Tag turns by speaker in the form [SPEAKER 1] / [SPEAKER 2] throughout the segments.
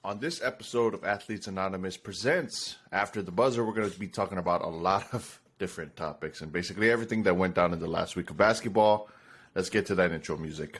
[SPEAKER 1] On this episode of Athletes Anonymous presents After the Buzzer, we're going to be talking about a lot of different topics and basically everything that went down in the last week of basketball. Let's get to that intro music.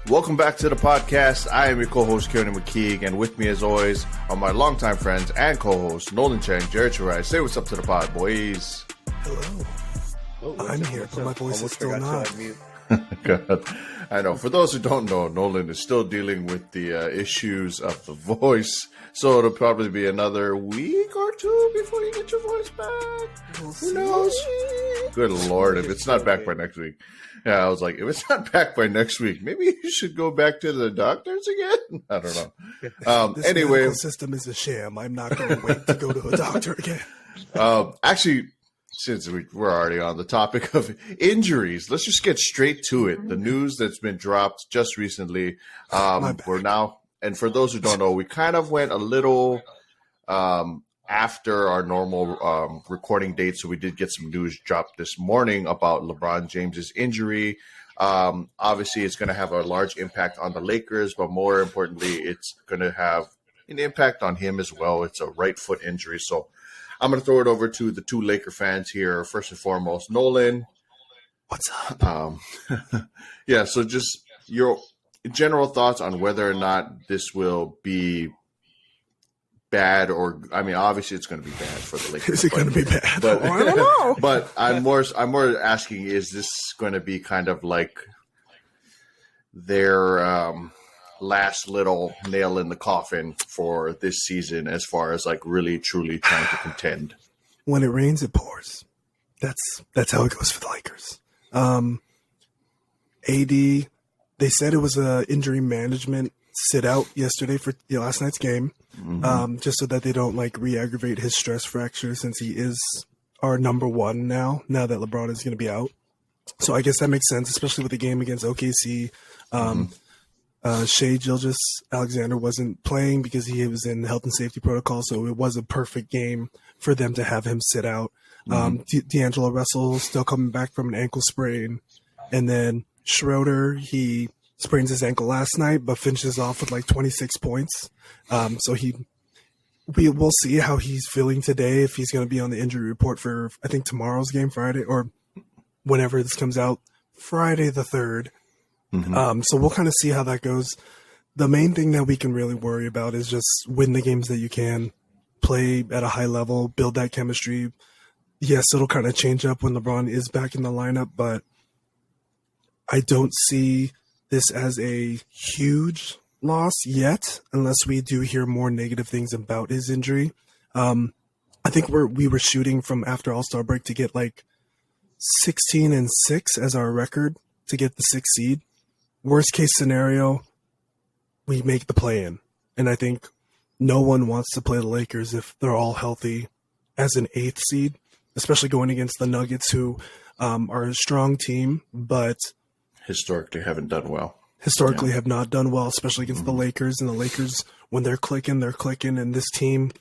[SPEAKER 1] Welcome back to the podcast. I am your co-host, Kieran McKeague, and with me, as always, are my longtime friends and co-hosts, Nolan Chang, Jared Reddick. Say what's up to the pod, boys.
[SPEAKER 2] Hello. I'm here, but my voice is still not.
[SPEAKER 1] God. I know. For those who don't know, Nolan is still dealing with the issues of the voice, so it'll probably be another week or two before you get your voice back. Who knows? Good Lord, if it's not back by next week. Yeah, I was like, if it's not back by next week, maybe you should go back to the doctors again? I don't know.
[SPEAKER 2] This
[SPEAKER 1] anyway,
[SPEAKER 2] medical system is a sham. I'm not going to wait to go to a doctor again.
[SPEAKER 1] Actually, since we're already on the topic of injuries, let's just get straight to it. The news that's been dropped just recently. We're now, and for those who don't know, we kind of went a little after our normal recording date, so we did get some news dropped this morning about LeBron James's injury. Obviously, it's going to have a large impact on the Lakers, but more importantly, it's going to have an impact on him as well. It's a right foot injury, so I'm going to throw it over to the two Laker fans here. First and foremost, Nolan.
[SPEAKER 2] What's up?
[SPEAKER 1] Yeah, so just your general thoughts on whether or not this will be bad, or I mean, obviously it's going to be bad for the Lakers.
[SPEAKER 2] Is it going to be bad?
[SPEAKER 1] But,
[SPEAKER 2] I don't know.
[SPEAKER 1] But I'm more asking: is this going to be kind of like their last little nail in the coffin for this season, as far as like really truly trying to contend?
[SPEAKER 2] When it rains, it pours. That's how it goes for the Lakers. AD, they said it was a injury management sit out yesterday for last night's game. Just so that they don't like re-aggravate his stress fracture, since he is our number one now that LeBron is going to be out. So I guess that makes sense, especially with the game against OKC. Shai Gilgeous-Alexander wasn't playing because he was in health and safety protocol, so it was a perfect game for them to have him sit out. D'Angelo Russell still coming back from an ankle sprain. And then Schroeder, he sprains his ankle last night, but finishes off with like 26 points. So we'll see how he's feeling today, if he's going to be on the injury report for, I think, tomorrow's game, Friday, or whenever this comes out, Friday the 3rd. So we'll kind of see how that goes. The main thing that we can really worry about is just win the games that you can, play at a high level, build that chemistry. Yes, it'll kind of change up when LeBron is back in the lineup, but I don't see this as a huge loss yet, unless we do hear more negative things about his injury. I think we were shooting from after All-Star break to get like 16-6 as our record to get the 6th seed. Worst case scenario, we make the play-in. And I think no one wants to play the Lakers if they're all healthy as an 8th seed, especially going against the Nuggets, who are a strong team, but
[SPEAKER 1] historically haven't done well.
[SPEAKER 2] Have not done well, especially against the Lakers. And the Lakers, when they're clicking. And this team,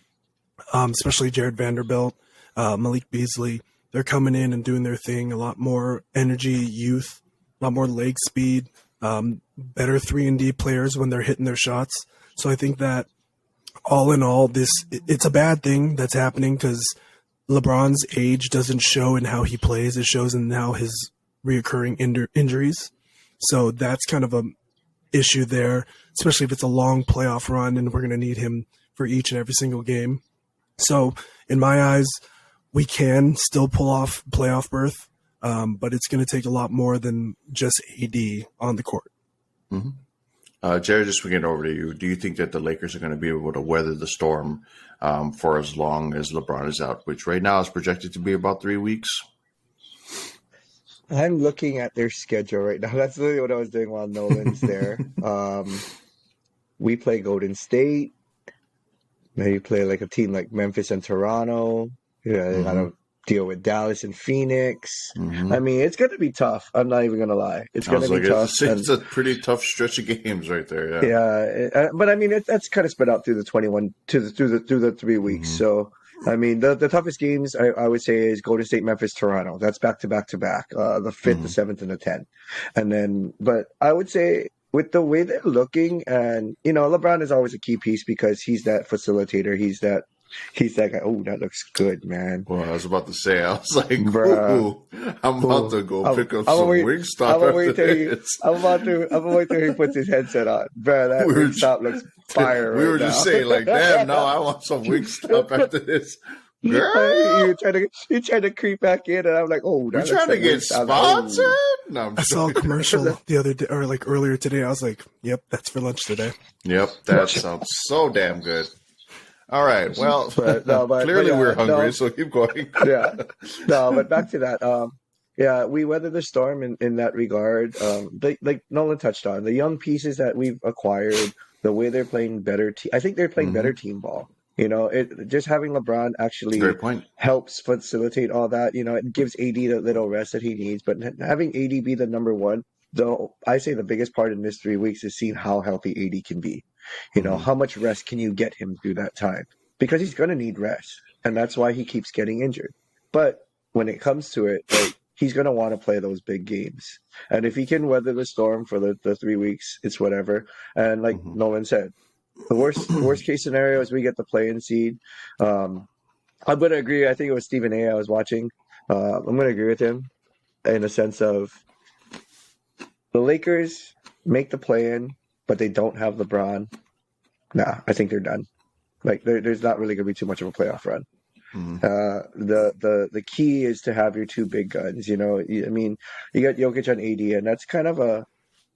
[SPEAKER 2] especially Jared Vanderbilt, Malik Beasley, they're coming in and doing their thing. A lot more energy, youth, a lot more leg speed, better 3-and-D players when they're hitting their shots. So I think that all in all, it's a bad thing that's happening, because LeBron's age doesn't show in how he plays. It shows in how his reoccurring injuries. So that's kind of a issue there, especially if it's a long playoff run and we're going to need him for each and every single game. So in my eyes, we can still pull off playoff berth, but it's going to take a lot more than just AD on the court.
[SPEAKER 1] Jared, just swinging over to you. Do you think that the Lakers are going to be able to weather the storm for as long as LeBron is out, which right now is projected to be about 3 weeks?
[SPEAKER 3] I'm looking at their schedule right now. That's literally what I was doing while Nolan's there. We play Golden State. Maybe play like a team like Memphis and Toronto. Yeah, they got a deal with Dallas and Phoenix.
[SPEAKER 1] Mhm.
[SPEAKER 3] I mean, it's going to be tough. I'm not even going to lie. It's
[SPEAKER 1] I
[SPEAKER 3] going
[SPEAKER 1] was
[SPEAKER 3] to be
[SPEAKER 1] like,
[SPEAKER 3] tough.
[SPEAKER 1] it's a pretty tough stretch of games right there.
[SPEAKER 3] Yeah, but I mean, that's kind of spread out through the 21 through the 3 weeks.
[SPEAKER 1] Mhm.
[SPEAKER 3] So I mean, the toughest games I would say is Golden State, Memphis, Toronto. That's back to back to back. The 5th, the
[SPEAKER 1] Mhm.
[SPEAKER 3] 7th, and the 10th. And then, but I would say with the way they're looking, and LeBron is always a key piece because he's that facilitator. He's that guy. Oh, that looks good, man.
[SPEAKER 1] Well, I was about to say, I was like,
[SPEAKER 3] Bruh.
[SPEAKER 1] ooh, I'm about to go pick up
[SPEAKER 3] I'm
[SPEAKER 1] some
[SPEAKER 3] wait,
[SPEAKER 1] Wingstop
[SPEAKER 3] I'm gonna
[SPEAKER 1] after
[SPEAKER 3] wait till he,
[SPEAKER 1] this.
[SPEAKER 3] I'm gonna wait till he puts his headset on. Bruh, that
[SPEAKER 1] We were
[SPEAKER 3] Wingstop looks fire
[SPEAKER 1] we
[SPEAKER 3] right
[SPEAKER 1] were
[SPEAKER 3] now.
[SPEAKER 1] just saying, like, damn, now I want some Wingstop after this. Girl,
[SPEAKER 3] You trying to creep back in, and I'm like, oh,
[SPEAKER 1] we
[SPEAKER 3] that looks
[SPEAKER 1] trying to
[SPEAKER 3] like
[SPEAKER 1] get
[SPEAKER 3] Wingstop.
[SPEAKER 1] sponsored? No, I'm
[SPEAKER 2] I saw a
[SPEAKER 1] joking.
[SPEAKER 2] commercial the other day, or like earlier today. I was like, "Yep, that's for lunch today."
[SPEAKER 1] Yep, that sounds so damn good. All right, well,
[SPEAKER 3] But no, but
[SPEAKER 1] clearly
[SPEAKER 3] yeah,
[SPEAKER 1] we're hungry,
[SPEAKER 3] no,
[SPEAKER 1] so keep going.
[SPEAKER 3] yeah, no, but back to that. Yeah, we weathered the storm in that regard. Like Nolan touched on the young pieces that we've acquired, the way they're playing better. I think they're playing better team ball. Just having LeBron actually
[SPEAKER 1] Great point.
[SPEAKER 3] helps facilitate all that. It gives AD the little rest that he needs. But having AD be the number one, though, I say the biggest part in this 3 weeks is seeing how healthy AD can be. How much rest can you get him through that time? Because he's going to need rest, and that's why he keeps getting injured. But when it comes to it, like, he's going to want to play those big games. And if he can weather the storm for the 3 weeks, it's whatever. And like Nolan said, the worst case scenario is we get the play-in seed. I'm going to agree. I think it was Stephen A. I was watching. I'm going to agree with him in a sense of the Lakers make the play-in, but they don't have LeBron. Nah, I think they're done. Like there's not really going to be too much of a playoff run. The key is to have your two big guns. I mean, you got Jokic on AD, and that's kind of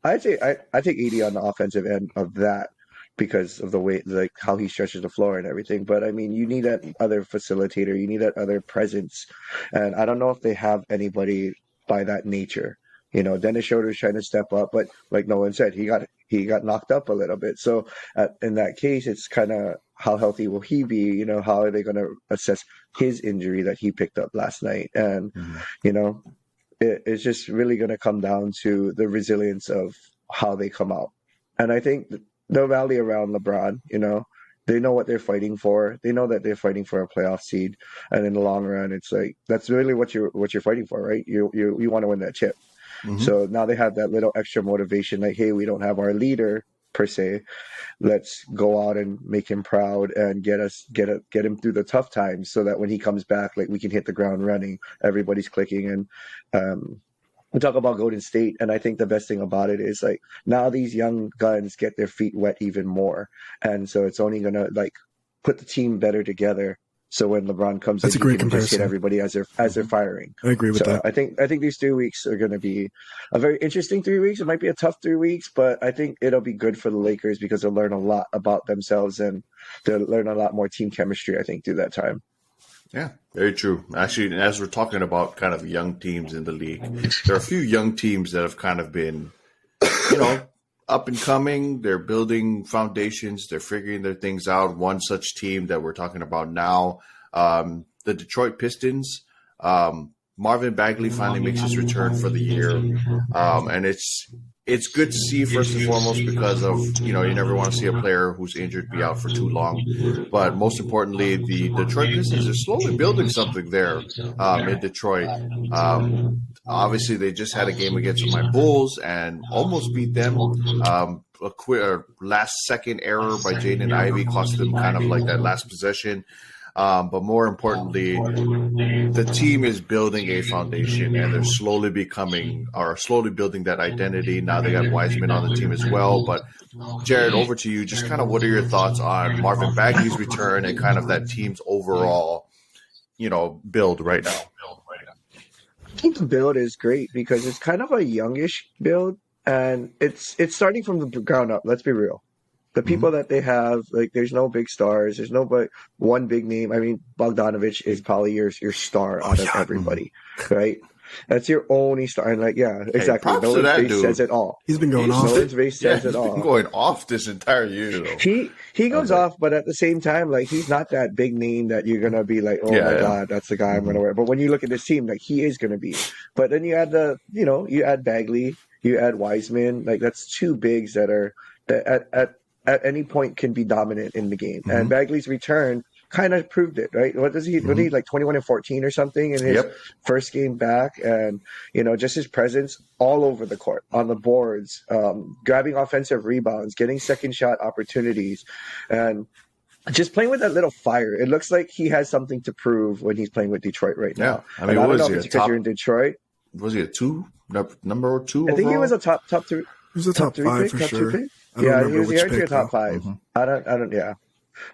[SPEAKER 3] I take AD on the offensive end of that because of the way, like, how he stretches the floor and everything. But I mean, you need that other facilitator, you need that other presence, and I don't know if they have anybody by that nature. Dennis Schroeder's trying to step up, but like Nolan said, he got knocked up a little bit. So in that case, it's kind of how healthy will he be? How are they going to assess his injury that he picked up last night? And it's just really going to come down to the resilience of how they come out. And I think they'll rally around LeBron. They know what they're fighting for. They know that they're fighting for a playoff seed, and in the long run, it's like that's really what you're fighting for, right? You want to win that chip. So now they have that little extra motivation, like, hey, we don't have our leader per se. Let's go out and make him proud and get him through the tough times, so that when he comes back, like, we can hit the ground running. Everybody's clicking, and we talk about Golden State, and I think the best thing about it is, like, now these young guns get their feet wet even more, and so it's only gonna, like, put the team better together. So when LeBron comes
[SPEAKER 2] That's
[SPEAKER 3] in,
[SPEAKER 2] a great
[SPEAKER 3] he can just hit
[SPEAKER 2] comparison.
[SPEAKER 3] everybody as they're firing.
[SPEAKER 2] I agree with that.
[SPEAKER 3] I think these 3 weeks are going to be a very interesting 3 weeks. It might be a tough 3 weeks, but I think it'll be good for the Lakers because they'll learn a lot about themselves and they'll learn a lot more team chemistry, I think, through that time.
[SPEAKER 1] Yeah, very true. Actually, as we're talking about kind of young teams in the league, there are a few young teams that have kind of been, up and coming. They're building foundations. They're figuring their things out. One such team that we're talking about now, the Detroit Pistons. Marvin Bagley finally makes his return for the year, and it's good to see, first and foremost, because of, you never want to see a player who's injured be out for too long. But most importantly, the Detroit Pistons are slowly building something there in Detroit. Obviously, they just had a game against my Bulls and almost beat them. A last-second error by Jaden Ivey cost them kind of like that last possession. But more importantly, the team is building a foundation, and they're slowly building that identity. Now they got Wiseman on the team as well. But Jared, over to you. Just kind of what are your thoughts on Marvin Bagley's return and kind of that team's overall, build right now?
[SPEAKER 3] I think the build is great because it's kind of a youngish build, and it's starting from the ground up. Let's be real. The people that they have, like, there's no big stars. There's no but one big name. I mean, Bogdanovich is probably your star out of everybody, right? That's your only star. And like, yeah, exactly.
[SPEAKER 1] props to
[SPEAKER 3] Nolan's
[SPEAKER 1] that
[SPEAKER 3] base
[SPEAKER 1] dude.
[SPEAKER 3] says it all.
[SPEAKER 2] He's been going off.
[SPEAKER 3] Nolan's base says
[SPEAKER 1] he's
[SPEAKER 3] it all.
[SPEAKER 1] been going off this entire year, though.
[SPEAKER 3] He goes
[SPEAKER 1] like-
[SPEAKER 3] off, but at the same time, like he's not that big name that you're gonna be like, oh my god, that's the guy I'm gonna wear. But when you look at this team, like he is gonna be. But then you add you add Bagley, you add Wiseman, like that's two bigs that are that at any point can be dominant in the game. And Bagley's return kind of proved it, right? What did he like 21 and 14 or something in his first game back? And just his presence all over the court, on the boards, grabbing offensive rebounds, getting second shot opportunities, and just playing with that little fire. It looks like he has something to prove when he's playing with Detroit right now.
[SPEAKER 1] I mean,
[SPEAKER 3] I don't know if it's because you're in Detroit.
[SPEAKER 1] Was he a number 2?
[SPEAKER 3] I think he was a top 3.
[SPEAKER 2] He was a top 5 for sure.
[SPEAKER 3] Yeah, he was here top 5. I don't. Yeah.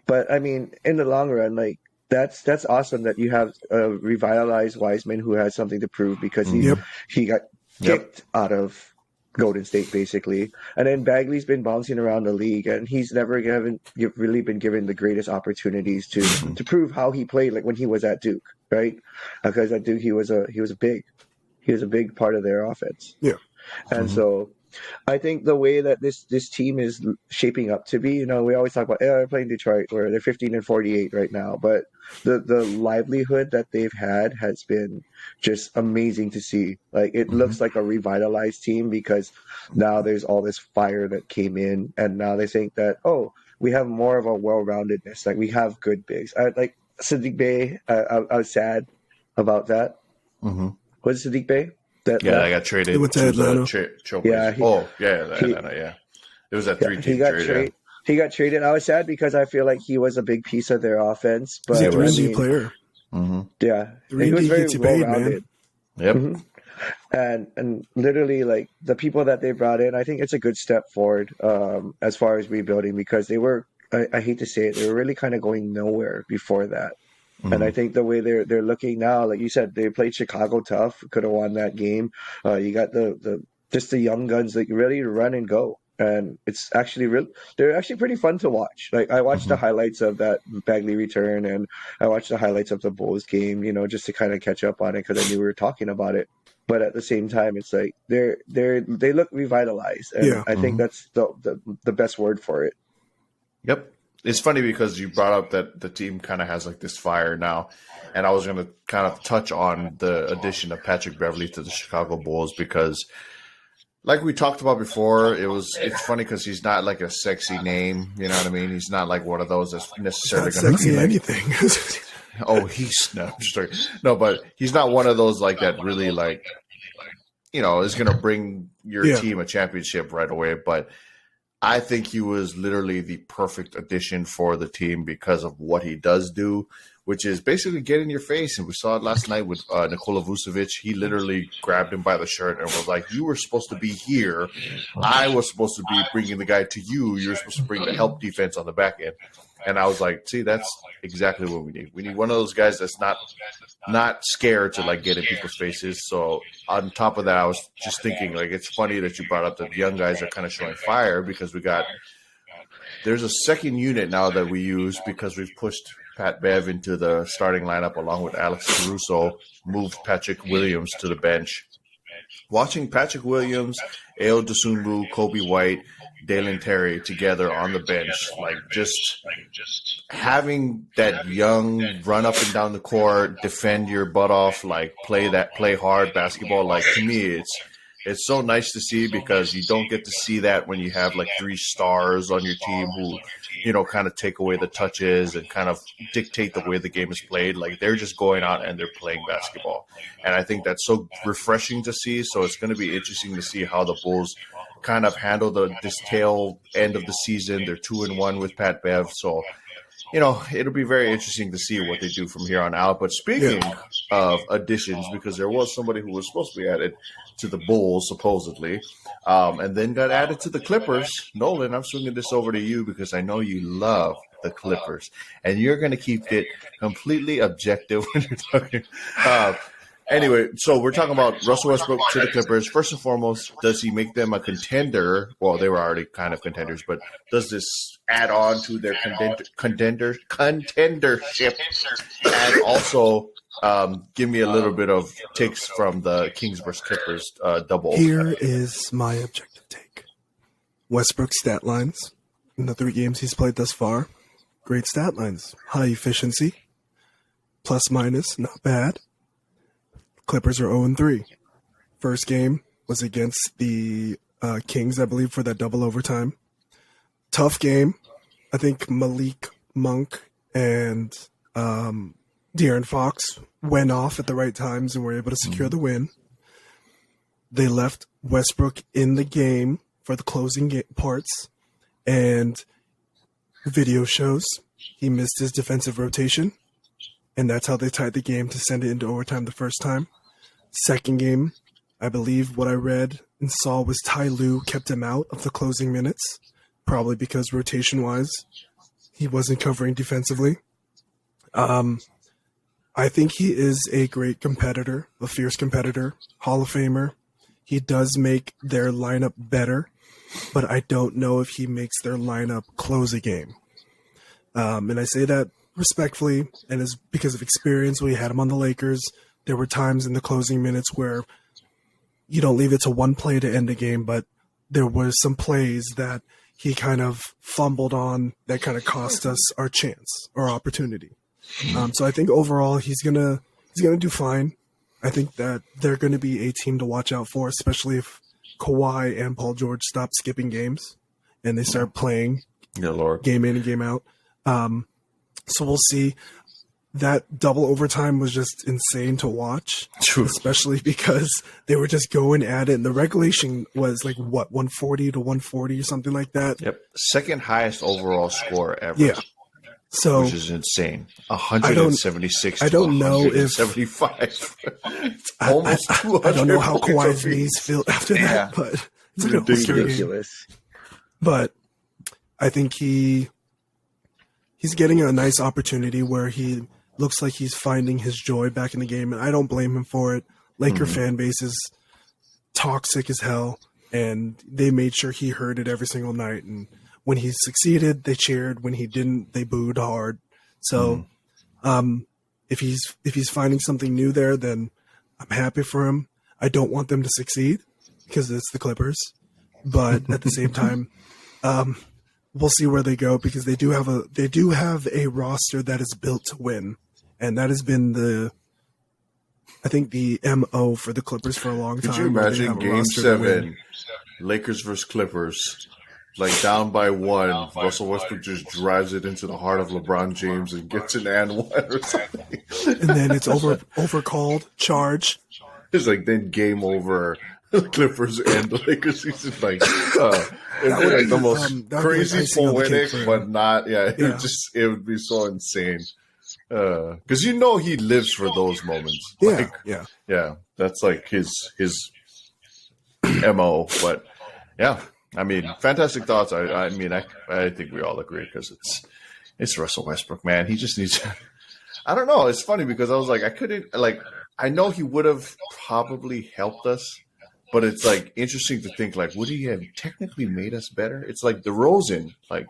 [SPEAKER 3] But I mean, in the long run, like that's awesome that you have a revitalized Wiseman who has something to prove because he got kicked out of Golden State basically, and then Bagley's been bouncing around the league and he's never really been given the greatest opportunities to prove how he played like when he was at Duke, right? Because at Duke he was a big part of their offense.
[SPEAKER 2] Yeah,
[SPEAKER 3] and so. I think the way that this team is shaping up to be, we always talk about they're playing Detroit where they're 15 and 48 right now, but the livelihood that they've had has been just amazing to see. Like it looks like a revitalized team because now there's all this fire that came in, and now they think that we have more of a well-roundedness. Like we have good bigs. Like Sadiq Bey, I was sad about that. Was it Sadiq Bey?
[SPEAKER 1] I got traded.
[SPEAKER 2] He went to Atlanta.
[SPEAKER 1] Atlanta. It was that 3-team trade.
[SPEAKER 3] He got traded. I was sad because I feel like he was a big piece of their offense. But
[SPEAKER 2] he's a 3D player.
[SPEAKER 3] Yeah,
[SPEAKER 2] 3D
[SPEAKER 3] he was very
[SPEAKER 2] gets you paid,
[SPEAKER 3] well-rounded.
[SPEAKER 1] Man. Yep.
[SPEAKER 3] And literally, like the people that they brought in, I think it's a good step forward as far as rebuilding because they were. I hate to say it, they were really kind of going nowhere before that. And I think the way they're looking now, like you said, they played Chicago tough, could have won that game. You got the young guns that ready to run and go, and it's actually they're actually pretty fun to watch. Like I watched the highlights of that Bagley return, and I watched the highlights of the Bulls game, just to kind of catch up on it because I knew we were talking about it. But at the same time, it's like they look revitalized, and I think that's the best word for it.
[SPEAKER 1] Yep. It's funny because you brought up that the team kind of has like this fire now, and I was going to kind of touch on the addition of Patrick Beverley to the Chicago Bulls because, like we talked about before, it's funny because he's not like a sexy name, you know what I mean? He's not like one of those that's necessarily going to be like
[SPEAKER 2] anything.
[SPEAKER 1] No, but he's not one of those like that really like is going to bring your team a championship right away, but. I think he was literally the perfect addition for the team because of what he does do, which is basically get in your face. And we saw it last night with Nikola Vucevic. He literally grabbed him by the shirt and was like, you were supposed to be here. I was supposed to be bringing the guy to you. You're supposed to bring the help defense on the back end. And I was like, see, that's exactly what we need. We need one of those guys that's not scared to like get in people's faces. So on top of that, I was just thinking like it's funny that you brought up that the young guys are kind of showing fire because there's a second unit now that we use because we've pushed Pat Bev into the starting lineup along with Alex Caruso, moved Patrick Williams to the bench. Watching Patrick Williams, Ayo Dosunmu, Kobe White, Dalen Terry together on the bench, like just having that young run up and down the court, defend your butt off, like play hard basketball. Like to me, it's so nice to see because you don't get to see that when you have like 3 stars on your team who, kind of take away the touches and kind of dictate the way the game is played. Like they're just going out and they're playing basketball. And I think that's so refreshing to see. So it's going to be interesting to see how the Bulls kind of handle this tail end of the season. They're 2-1 with Pat Bev. So, it'll be very interesting to see what they do from here on out. But speaking of additions, because there was somebody who was supposed to be added to the Bulls, supposedly, and then got added to the Clippers. Nolan, I'm swinging this over to you because I know you love the Clippers, and you're going to keep it completely objective when you're talking. Anyway, so we're talking about Russell Westbrook to the Clippers. First and foremost, does he make them a contender? Well, they were already kind of contenders, but does this add on to their contendership? And also, give me a little bit of takes from the Kings versus Clippers double.
[SPEAKER 2] Here is my objective take. Westbrook's stat lines in the 3 games he's played thus far. Great stat lines. High efficiency. Plus minus, not bad. Clippers are 0-3. First game was against the Kings, I believe, for that double overtime. Tough game. I think Malik Monk and De'Aaron Fox went off at the right times and were able to secure the win. They left Westbrook in the game for the closing parts, and video shows he missed his defensive rotation, and that's how they tied the game to send it into overtime the first time. Second game, I believe what I read and saw was Ty Lue kept him out of the closing minutes, probably because rotation-wise, he wasn't covering defensively. I think he is a great competitor, a fierce competitor, Hall of Famer. He does make their lineup better, but I don't know if he makes their lineup close a game. And I say that respectfully, and it's because of experience. We had him on the Lakers. There were times in the closing minutes where you don't leave it to one play to end a game, but there were some plays that he kind of fumbled on that kind of cost us our chance or opportunity. So I think overall he's gonna do fine. I think that they're going to be a team to watch out for, especially if Kawhi and Paul George stop skipping games and they start playing game in and game out. So we'll see. That double overtime was just insane to watch, especially because they were just going at it. And the regulation was like, 140 to 140 or something like that?
[SPEAKER 1] Yep. Second highest overall score ever.
[SPEAKER 2] Yeah. So,
[SPEAKER 1] which is insane. 176
[SPEAKER 2] I don't know if
[SPEAKER 1] 75. Almost 200.
[SPEAKER 2] I don't know how Kawhi's knees feel after that, but it's
[SPEAKER 3] ridiculous.
[SPEAKER 2] But I think he's getting a nice opportunity where he looks like he's finding his joy back in the game, and I don't blame him for it. Laker fan base is toxic as hell, and they made sure he heard it every single night. And when he succeeded, they cheered. When he didn't, they booed hard. So if he's finding something new there, then I'm happy for him. I don't want them to succeed because it's the Clippers. But at the same time, we'll see where they go because they do have a roster that is built to win. And that has been the MO for the Clippers for a long time.
[SPEAKER 1] Could you imagine Game 7, Lakers versus Clippers? Like down by 1, Russell Westbrook just drives it into the heart of LeBron James and gets an and 1 or something.
[SPEAKER 2] And then it's overcalled, charge.
[SPEAKER 1] It's like then game over. The Clippers and the Lakers season, like the most crazy poetic, but not. Yeah, it would be so insane. Because he lives for those moments. Yeah, that's like his MO. But yeah. I mean, fantastic thoughts. I think we all agree because it's Russell Westbrook, man. He just needs. I don't know. It's funny because I was like, I know he would have probably helped us, but it's like interesting to think like, would he have technically made us better? It's like DeRozan, like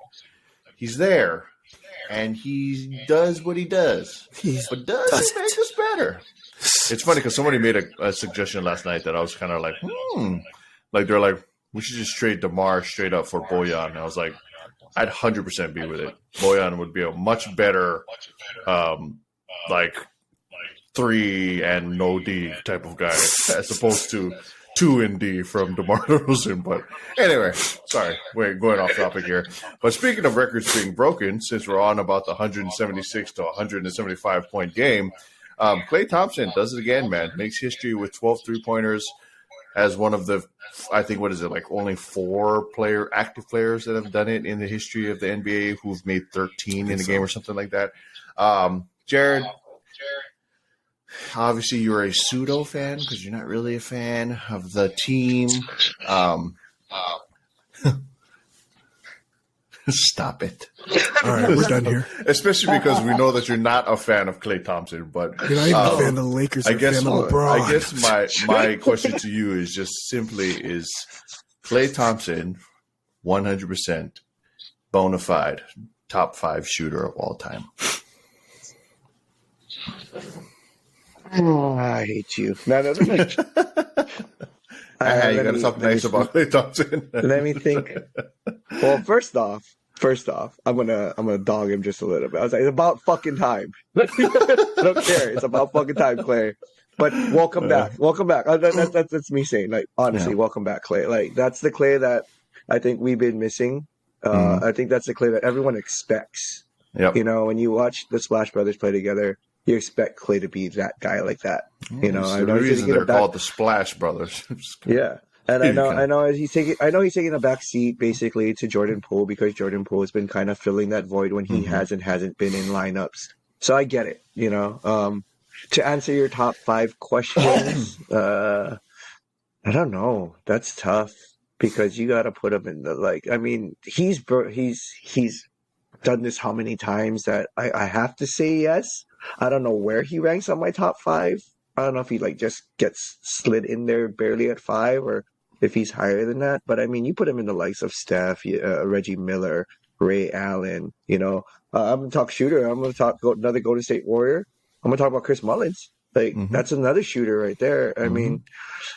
[SPEAKER 1] he's there and he does what he does, but does it make us better? It's funny because somebody made a suggestion last night that I was kind of like, like they're like, we should just trade DeMar straight up for Bojan. And I was like, I'd 100% be with it. Bojan would be a much better, like 3 and no D type of guy as opposed to 2 and D from DeMar DeRozan. But anyway, sorry, we're going off topic here. But speaking of records being broken, since we're on about the 176 to 175 point game, Klay Thompson does it again, man. Makes history with 12 3-pointers. As one of the, I think, only 4 active players that have done it in the history of the NBA who've made 13 in a game or something like that. Jared, obviously you're a pseudo fan because you're not really a fan of the team. Stop it.
[SPEAKER 2] All right, we're done here.
[SPEAKER 1] Especially because we know that you're not a fan of Klay Thompson, but
[SPEAKER 2] You're not even a fan of the Lakers. You're a fan of LeBron.
[SPEAKER 1] I guess my question to you is just simply: is Klay Thompson 100% bona fide top 5 shooter of all time?
[SPEAKER 3] Oh, I hate you. No.
[SPEAKER 1] You gotta talk nice about Klay Thompson.
[SPEAKER 3] Let me think. Well, first off, I'm gonna dog him just a little bit. I was like, it's about fucking time. I don't care. It's about fucking time, Klay. But welcome back. That's me saying, like, honestly, welcome back, Klay. Like, that's the Klay that I think we've been missing. I think that's the Klay that everyone expects.
[SPEAKER 1] Yep.
[SPEAKER 3] You know, when you watch the Splash Brothers play together, you expect Klay to be that guy like that. You know,
[SPEAKER 1] I know the reason they're called the Splash Brothers.
[SPEAKER 3] Yeah. And I know he's taking a back seat basically to Jordan Poole because Jordan Poole has been kind of filling that void when he hasn't been in lineups. So I get it, you know. To answer your top 5 questions, I don't know. That's tough because you got to put him in the, like, I mean, he's done this how many times that I have to say yes. I don't know where he ranks on my top 5. I don't know if he like just gets slid in there barely at 5 or if he's higher than that. But I mean, you put him in the likes of Steph, Reggie Miller, Ray Allen, you know. I'm going to talk shooter. I'm going to talk another Golden State Warrior. I'm going to talk about Chris Mullins. Like, that's another shooter right there. I mean,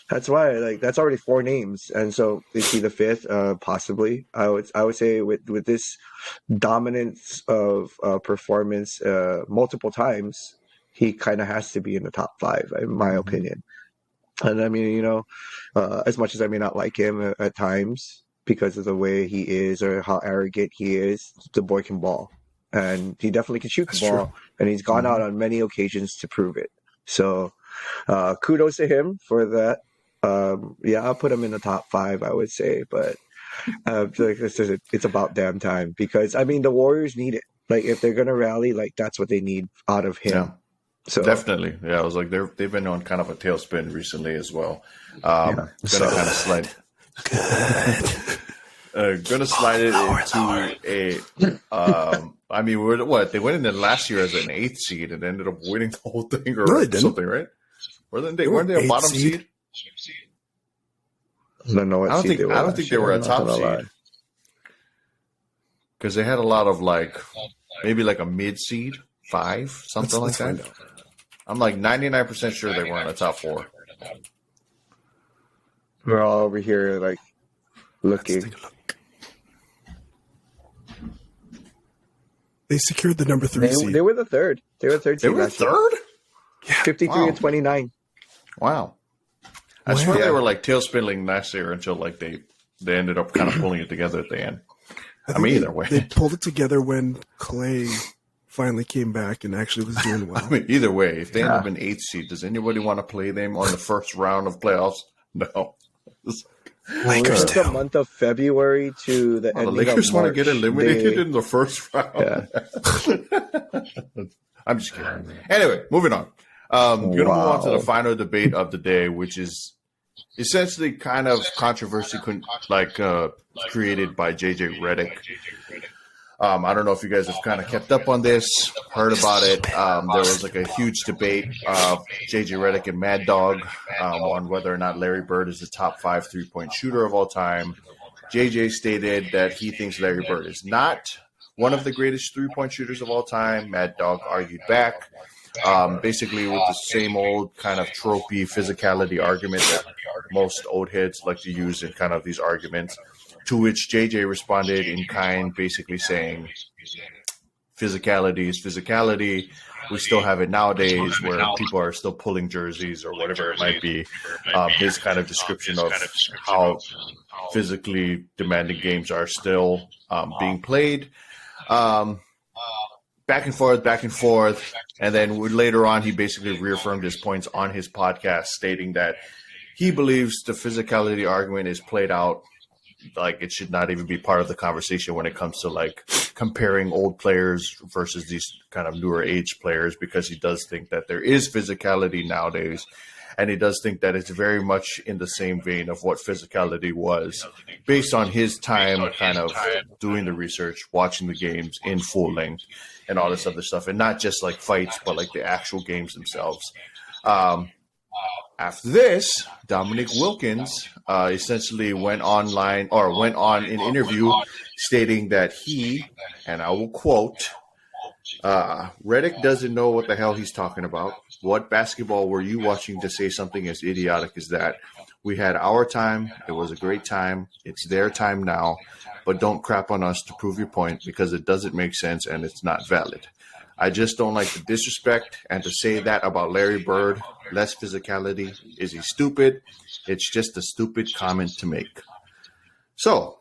[SPEAKER 3] that's why, like, that's already 4 names. And so is he the 5th? Possibly. I would say with this dominance of performance multiple times, he kind of has to be in the top 5, in my opinion. And I mean, you know, as much as I may not like him at times because of the way he is or how arrogant he is, the boy can ball. And he definitely can shoot the ball. True. And he's gone out on many occasions to prove it. So kudos to him for that. Yeah, I'll put him in the top 5, I would say. But it's about damn time because, I mean, the Warriors need it. Like, if they're going to rally, like, that's what they need out of him.
[SPEAKER 1] Yeah.
[SPEAKER 3] So
[SPEAKER 1] definitely. Yeah, I was like, they've been on kind of a tailspin recently as well. Gonna kind of slide. Gonna slide it into a. I mean, they went in there last year as an 8th seed and ended up winning the whole thing or something, right? Weren't they a bottom seed?
[SPEAKER 3] I don't know what seed they were.
[SPEAKER 1] I don't think they were a top seed because they had a lot of maybe like a mid seed, 5, something like that. I'm like 99% sure they weren't a top 4.
[SPEAKER 3] We're all over here like looking.
[SPEAKER 2] Let's take a look. They secured the number 3 seed.
[SPEAKER 3] They were the 3rd. They were the 3rd seed.
[SPEAKER 1] They were the 3rd?
[SPEAKER 3] Yeah. 53 and 29.
[SPEAKER 1] Wow. I swear they were like tailspinning last year until like they ended up kind of pulling it together at the end. I mean, either way.
[SPEAKER 2] They pulled it together when Klay finally came back and actually was doing well.
[SPEAKER 1] I mean, either way, if they end up in 8th seed, does anybody want to play them on the first round of playoffs? No.
[SPEAKER 2] Lakers do.
[SPEAKER 3] The month of February to the ending of March.
[SPEAKER 1] The Lakers want to get eliminated in the first round.
[SPEAKER 3] Yeah.
[SPEAKER 1] I'm just kidding. Anyway, moving on. Going to move on to the final debate of the day, which is essentially kind of controversy created by JJ Reddick. I don't know if you guys have kind of kept up on this, heard about it. There was like a huge debate of JJ Reddick and Mad Dog on whether or not Larry Bird is the top 5 3-point shooter of all time. JJ stated that he thinks Larry Bird is not one of the greatest 3-point shooters of all time. Mad Dog argued back, basically with the same old kind of tropey physicality argument that most old heads like to use in kind of these arguments. To which JJ responded in kind, basically saying, physicality is physicality. We still have it nowadays where people are still pulling jerseys or whatever it might be. His kind of description of how physically demanding games are still being played. Back and forth. And then later on, he basically reaffirmed his points on his podcast, stating that he believes the physicality argument is played out. Like, it should not even be part of the conversation when it comes to like comparing old players versus these kind of newer age players, because he does think that there is physicality nowadays. And he does think that it's very much in the same vein of what physicality was, based on his time kind of doing the research, watching the games in full length and all this other stuff. And not just like fights, but like the actual games themselves. After this, Dominic Wilkins essentially went on an interview stating that he, and I will quote, Reddick doesn't know what the hell he's talking about. What basketball were you watching to say something as idiotic as that? We had our time. It was a great time. It's their time now. But don't crap on us to prove your point, because it doesn't make sense and it's not valid. I just don't like the disrespect, and to say that about Larry Bird, less physicality. Is he stupid? It's just a stupid comment to make. So,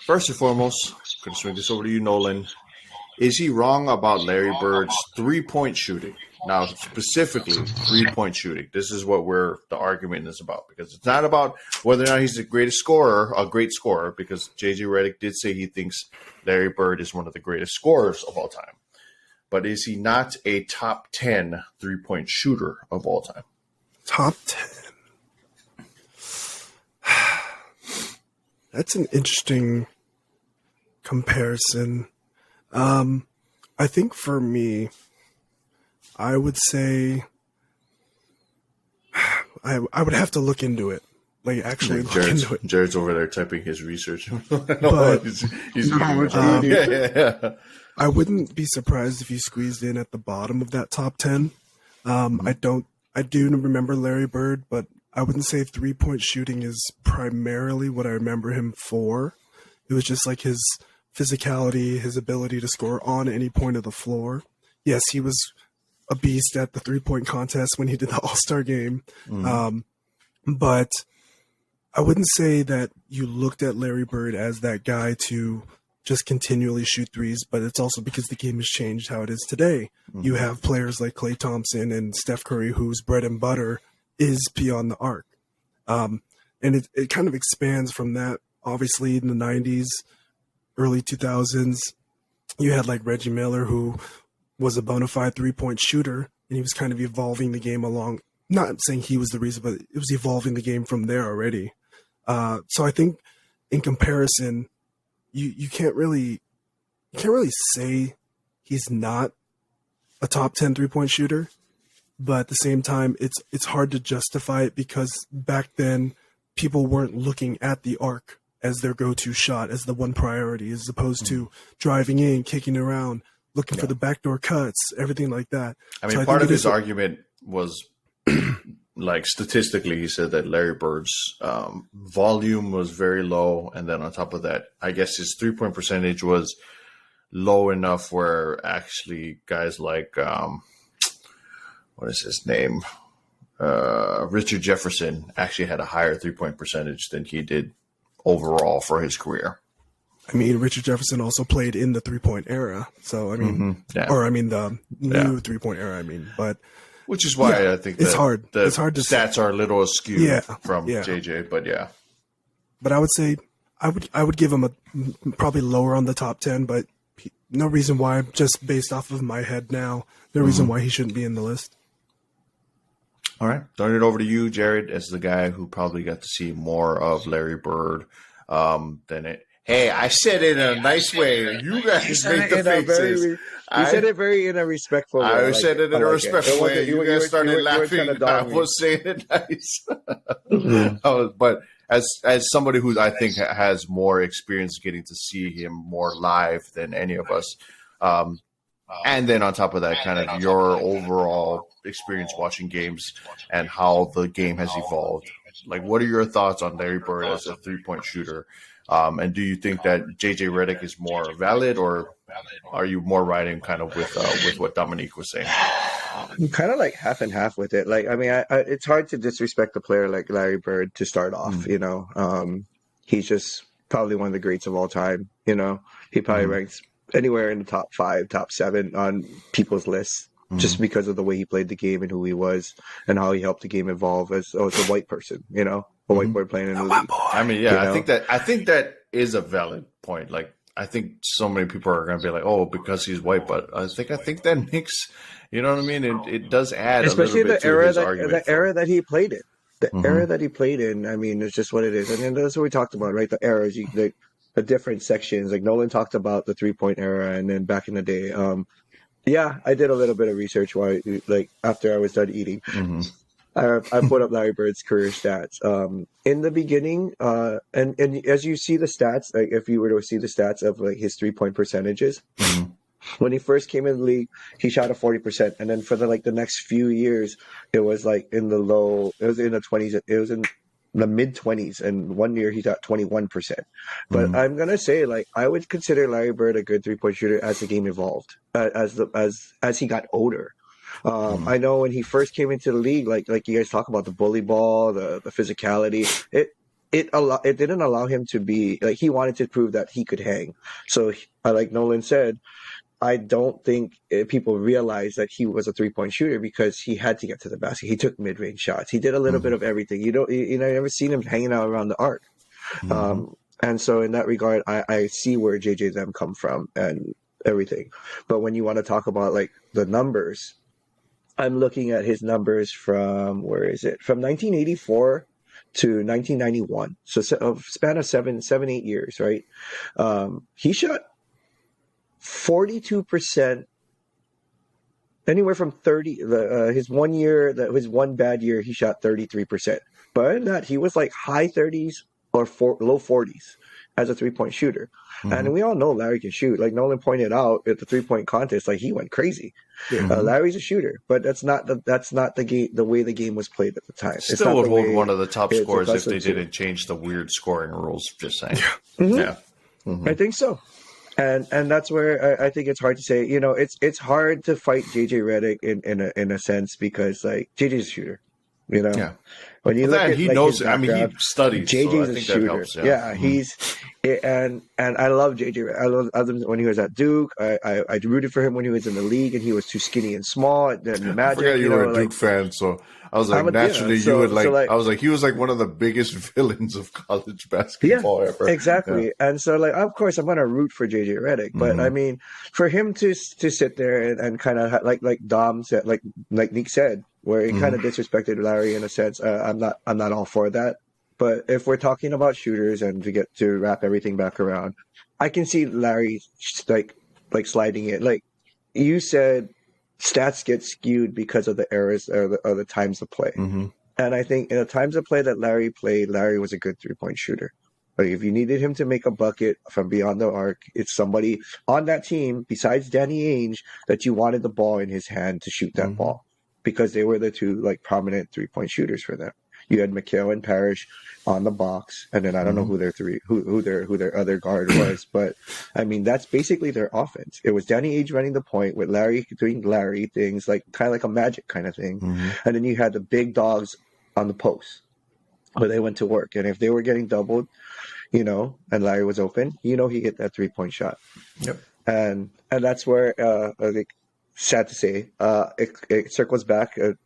[SPEAKER 1] first and foremost, I'm going to swing this over to you, Nolan. Is he wrong about Larry Bird's three-point shooting? Now, specifically, three-point shooting. This is what the argument is about, because it's not about whether or not he's the greatest scorer, a great scorer, because JJ Reddick did say he thinks Larry Bird is one of the greatest scorers of all time. But is he not a top 10 three-point shooter of all time?
[SPEAKER 2] Top 10. That's an interesting comparison. I think for me, I would say I would have to look into it. Like, actually look into it.
[SPEAKER 1] Jared's over there typing his research.
[SPEAKER 2] But,
[SPEAKER 1] yeah.
[SPEAKER 2] I wouldn't be surprised if he squeezed in at the bottom of that top 10. I do remember Larry Bird, but I wouldn't say three-point shooting is primarily what I remember him for. It was just like his physicality, his ability to score on any point of the floor. Yes, he was a beast at the three-point contest when he did the All-Star game. But I wouldn't say that you looked at Larry Bird as that guy to just continually shoot threes, but it's also because the game has changed how it is today. You have players like Klay Thompson and Steph Curry, whose bread and butter is beyond the arc. And it kind of expands from that. Obviously, in the 90s, early 2000s, you had like Reggie Miller, who was a bona fide three-point shooter, and he was kind of evolving the game along. Not saying he was the reason, but it was evolving the game from there already. So I think in comparison, you can't really say he's not a top 10 three-point shooter, but at the same time, it's hard to justify it, because back then people weren't looking at the arc as their go-to shot, as the one priority, as opposed to driving in, kicking around, looking for the backdoor cuts, everything like that.
[SPEAKER 1] I mean, part of his argument was, like, statistically, he said that Larry Bird's volume was very low. And then on top of that, I guess his three-point percentage was low enough where actually guys like, what is his name? Richard Jefferson actually had a higher three-point percentage than he did overall for his career.
[SPEAKER 2] I mean, Richard Jefferson also played in the three-point era. So, I mean, the new three-point era, but...
[SPEAKER 1] Which is why I think
[SPEAKER 2] it's hard. It's hard to
[SPEAKER 1] stats
[SPEAKER 2] say.
[SPEAKER 1] Are a little askew from JJ, but yeah.
[SPEAKER 2] But I would say I would give him probably lower on the top 10, but no reason why, just based off of my head now, no reason why he shouldn't be in the list.
[SPEAKER 1] All right. Turn it over to you, Jared, as the guy who probably got to see more of Larry Bird than it. Hey, I said it in a nice way. You guys make the faces.
[SPEAKER 3] You said it very in a respectful way.
[SPEAKER 1] I said it in a respectful way. You guys started laughing. I was saying it nice. But as somebody who I think has more experience getting to see him more live than any of us, and then on top of that, kind of your overall experience watching games and how the game has evolved. Like, what are your thoughts on Larry Bird as a three-point shooter? And do you think that JJ Reddick is more valid, or are you more riding kind of with what Dominique was saying?
[SPEAKER 3] I'm kind of like half and half with it. Like, I mean, it's hard to disrespect a player like Larry Bird to start off. You know, he's just probably one of the greats of all time. You know, he probably ranks anywhere in the top 5, top 7 on people's lists, just because of the way he played the game and who he was and how he helped the game evolve as a white person. You know. A white boy playing in the league.
[SPEAKER 1] I mean, yeah, you know? I think that is a valid point. Like, I think so many people are going to be like, oh, because he's white, but I think that makes, you know what I mean? It does add
[SPEAKER 3] especially
[SPEAKER 1] a little bit to his argument.
[SPEAKER 3] The era that he played in. The
[SPEAKER 1] Mhm.
[SPEAKER 3] era that he played in, I mean, it's just what it is. And then that's what we talked about, right? The eras, the different sections. Like Nolan talked about the 3-point era, and then back in the day. Yeah, I did a little bit of research while, like, after I was done eating.
[SPEAKER 1] Mhm.
[SPEAKER 3] I put up Larry Bird's career stats. In the beginning, and as you see the stats, like if you were to see the stats of like his 3-point percentages,
[SPEAKER 1] Mhm.
[SPEAKER 3] when he first came in the league, he shot a 40%, and then for the next few years, it was like in the low. It was in the 20s. It was in the mid 20s, and one year he shot 21%. But
[SPEAKER 1] Mhm.
[SPEAKER 3] I'm gonna say, like, I would consider Larry Bird a good 3-point shooter as the game evolved, as he got older. I know when he first came into the league, like you guys talk about the bully ball, the physicality, it didn't allow him to be like, he wanted to prove that he could hang. So, like Nolan said, I don't think people realized that he was a 3-point shooter because he had to get to the basket. He took mid-range shots. He did a little bit of everything. You never seen him hanging out around the arc. And so in that regard, I see where JJ them come from and everything. But when you want to talk about like the numbers, I'm looking at his numbers from, where is it? From 1984 to 1991. So a span of 8 years, right? He shot 42%, anywhere from 30. His 1 year, his one bad year, he shot 33%. But other than that, he was like high 30s or low 40s as a 3-point shooter. And we all know Larry can shoot. Like Nolan pointed out at the 3-point contest, like he went crazy. Larry's a shooter, but that's not the game. The way the game was played at the time.
[SPEAKER 1] Still would hold one of the top scores if they didn't change the weird scoring rules. Just saying. Yeah.
[SPEAKER 3] I think so. And that's where I think it's hard to say. You know, it's hard to fight JJ Reddick in a sense, because like JJ's a shooter. You know,
[SPEAKER 1] Yeah.
[SPEAKER 3] when you look at,
[SPEAKER 1] he
[SPEAKER 3] like,
[SPEAKER 1] knows.
[SPEAKER 3] his
[SPEAKER 1] I mean, he studies.
[SPEAKER 3] JJ's
[SPEAKER 1] so I
[SPEAKER 3] a
[SPEAKER 1] think
[SPEAKER 3] shooter.
[SPEAKER 1] that helps.
[SPEAKER 3] Yeah, he's and I love JJ. I love him when he was at Duke. I rooted for him when he was in the league and he was too skinny and small. And then Magic,
[SPEAKER 1] I forgot you were a
[SPEAKER 3] like,
[SPEAKER 1] Duke fan, so I was like, naturally,
[SPEAKER 3] so-
[SPEAKER 1] you would like,
[SPEAKER 3] so, like-
[SPEAKER 1] I was like, he was like one of the biggest villains of college basketball ever.
[SPEAKER 3] Exactly.
[SPEAKER 1] Yeah.
[SPEAKER 3] And so, like, of course, I'm going to root for JJ Reddick, but I mean, for him to sit there and kind of like Dom said, like Nick said, where he kind of disrespected Larry in a sense, I'm not all for that. But if we're talking about shooters and to get to wrap everything back around, I can see Larry like sliding it. Like you said, stats get skewed because of the eras or the times of play. And I think in the times of play that Larry played, Larry was a good 3-point shooter. Like if you needed him to make a bucket from beyond the arc, it's somebody on that team besides Danny Ainge that you wanted the ball in his hand to shoot that ball, because they were the two like prominent 3-point shooters for them. You had McHale and Parrish on the box, and then I don't know who their other guard was, but I mean that's basically their offense. It was Danny Ainge running the point with Larry doing Larry things, like kind of like a Magic kind of thing, and then you had the big dogs on the post where they went to work, and if they were getting doubled, you know, and Larry was open, you know, he hit that 3-point shot.
[SPEAKER 1] Yep.
[SPEAKER 3] And that's where I think, sad to say, it circles back to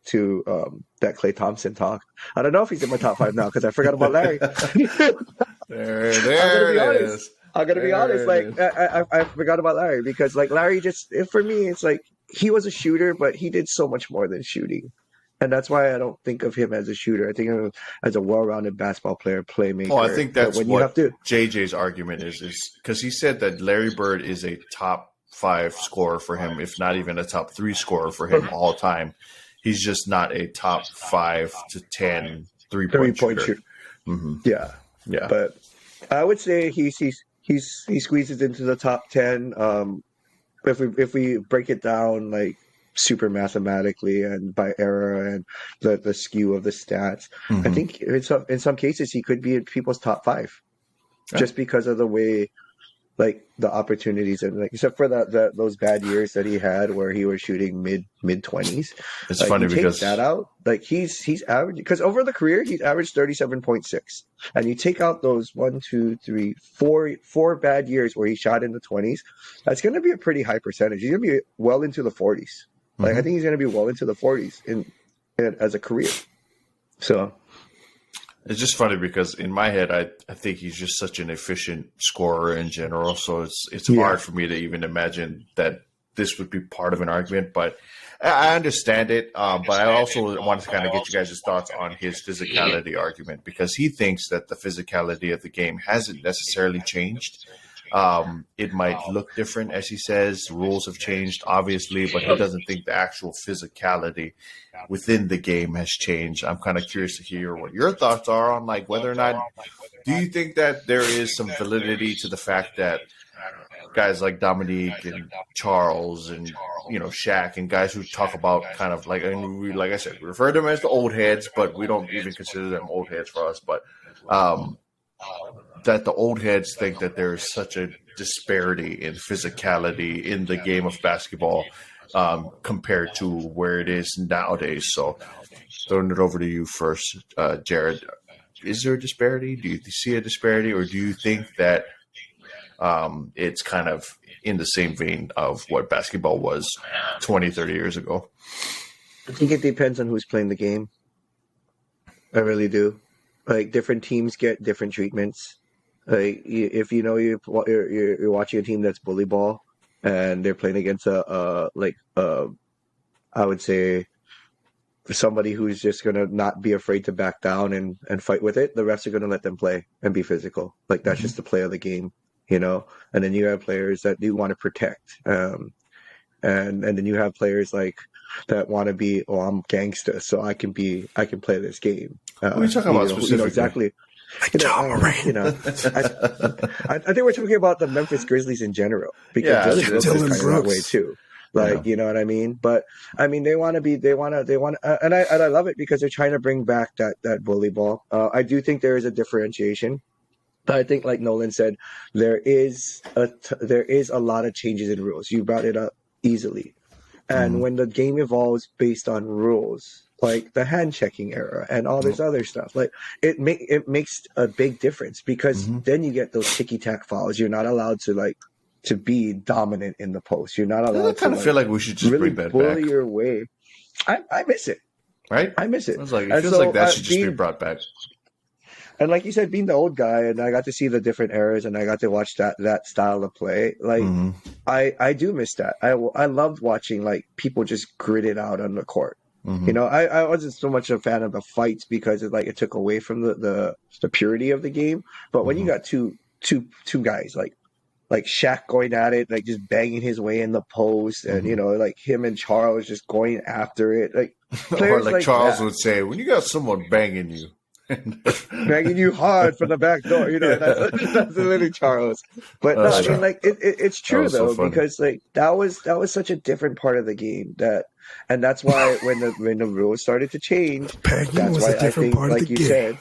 [SPEAKER 3] that Klay Thompson talk. I don't know if he's in my top 5 now because I forgot about Larry.
[SPEAKER 1] There
[SPEAKER 3] it
[SPEAKER 1] is.
[SPEAKER 3] is. I'm gonna be honest. Like I forgot about Larry because like Larry for me, it's like he was a shooter, but he did so much more than shooting. And that's why I don't think of him as a shooter. I think of him as a well-rounded basketball player, playmaker.
[SPEAKER 1] Oh, I think that's
[SPEAKER 3] when
[SPEAKER 1] what
[SPEAKER 3] you have to.
[SPEAKER 1] JJ's argument is because he said that Larry Bird is a top 5 scorer for him, if not even a top 3 scorer for him all time. He's just not a top 5 to 10 3-point shooter.
[SPEAKER 3] Yeah. But I would say he squeezes into the top 10. If we break it down like super mathematically and by era and the skew of the stats, I think in some cases he could be in people's top 5, just because of the way, like the opportunities, and like except for those bad years that he had where he was shooting mid 20s.
[SPEAKER 1] It's
[SPEAKER 3] like,
[SPEAKER 1] funny
[SPEAKER 3] you
[SPEAKER 1] because
[SPEAKER 3] take that out, like he's average, because over the career he's averaged 37.6, and you take out those 4 bad years where he shot in the 20s, that's going to be a pretty high percentage. He's going to be well into the 40s. Like I think he's going to be well into the 40s in as a career. So
[SPEAKER 1] It's just funny because in my head, I think he's just such an efficient scorer in general. So it's hard for me to even imagine that this would be part of an argument. But I understand it. But I also want to kind of get you guys' thoughts on his physicality argument, because he thinks that the physicality of the game hasn't necessarily changed. It might look different, as he says. Rules have changed, obviously, but he doesn't think the actual physicality within the game has changed. I'm kind of curious to hear what your thoughts are on, like, whether or not, do you think that there is some validity to the fact that guys like Dominique and Charles and, you know, Shaq and guys who talk about kind of like, and we, like I said, we refer to them as the old heads, but we don't even consider them old heads for us. But that the old heads think that there is such a disparity in physicality in the game of basketball compared to where it is nowadays. So throwing it over to you first, Jared. Is there a disparity? Do you see a disparity, or do you think that it's kind of in the same vein of what basketball was 20, 30 years ago?
[SPEAKER 3] I think it depends on who's playing the game. I really do. Like, different teams get different treatments. Like, if you know you're watching a team that's bully ball and they're playing against I would say somebody who's just gonna not be afraid to back down and fight with it, the refs are gonna let them play and be physical. Like, that's just the play of the game, you know. And then you have players that do want to protect, and then you have players like that want to be, oh, I'm gangster, so I can play this game.
[SPEAKER 1] What are you talking about specifically?
[SPEAKER 3] You know exactly. I think we're talking about the Memphis Grizzlies in general, because Dylan Brooks is kind of that way too. Like, you know what I mean? But I mean, they want, and I love it because they're trying to bring back that bully ball. I do think there is a differentiation, but I think, like Nolan said, there is a lot of changes in rules. You brought it up easily, and when the game evolves based on rules, like the hand checking era and all this other stuff, like it makes a big difference, because then you get those ticky tack fouls. You're not allowed to be dominant in the post. You're not allowed. I kind
[SPEAKER 1] of feel like we should just
[SPEAKER 3] really
[SPEAKER 1] bring that
[SPEAKER 3] bully
[SPEAKER 1] back.
[SPEAKER 3] your way. I miss it.
[SPEAKER 1] Right?
[SPEAKER 3] I miss it.
[SPEAKER 1] It feels like that should just be brought back.
[SPEAKER 3] And like you said, being the old guy, and I got to see the different eras, and I got to watch that style of play. Like, I do miss that. I loved watching, like, people just grit it out on the court. You know, I wasn't so much a fan of the fights because it took away from the purity of the game. But when you got two guys like Shaq going at it, like just banging his way in the post, and you know, like him and Charles just going after it, like
[SPEAKER 1] or like Charles would say, when you got someone banging you.
[SPEAKER 3] Banging you hard from the back door, you know, that's literally Charles. But no, I mean, like it's true though, because like that was such a different part of the game, and that's why when the rules started to change, that's why I think, like you said,